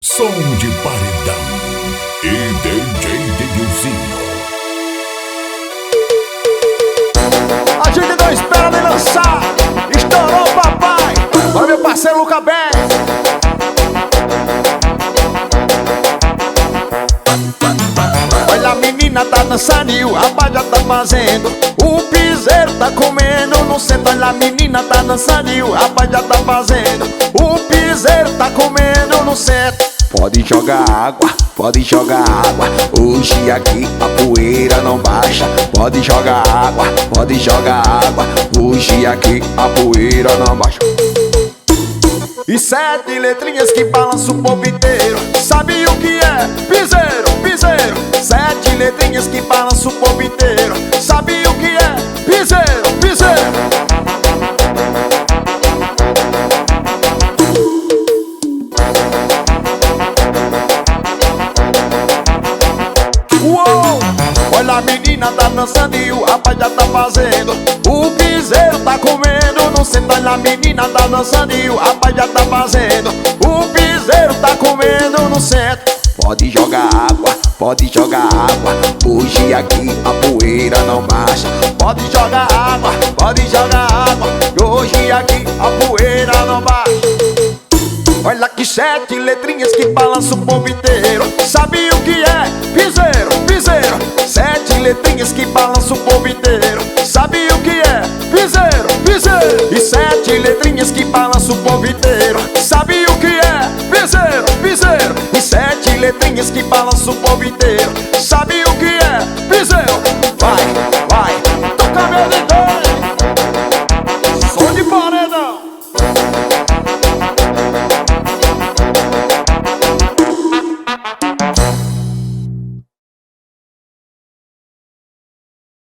Som de paredão e DJ Denilzinho. A gente não espera nem lançar. Estourou papai. Vai meu parceiro Luca Ben. Olha a menina tá dançando e o rapaz já tá fazendo. O piseiro tá comendo no centro. Olha a menina tá dançando e o rapaz já tá fazendo. O piseiro tá comendo no centro. Pode jogar água, pode jogar água. Hoje aqui a poeira não baixa. Pode jogar água, pode jogar água. Hoje aqui a poeira não baixa. E 7 letrinhas que balançam o povo inteiro. Sabe o que é? Piseiro, piseiro. 7 letrinhas que balançam o povo inteiro. Sabe o que é? Piseiro, piseiro. Uou! Olha a menina tá dançando e o rapaz já tá fazendo. O piseiro tá comendo no centro. Olha a menina tá dançando e o rapaz já tá fazendo. O piseiro tá comendo no centro. Pode jogar água, pode jogar água. Hoje aqui a poeira não baixa. Pode jogar água, pode jogar água. Hoje aqui a poeira não baixa. Olha que 7 letrinhas que balançam o povo inteiro. Sabe o que é? Piseiro, piseiro. 7 letrinhas que balançam o povo inteiro. Sabe o que é? Piseiro, piseiro. E 7 letrinhas que balançam o povo inteiro. Sabe o que é? Piseiro, piseiro. E 7 letrinhas que balançam o povo inteiro. Sabe o que é? Piseiro. Vai, vai, toca meu dedo.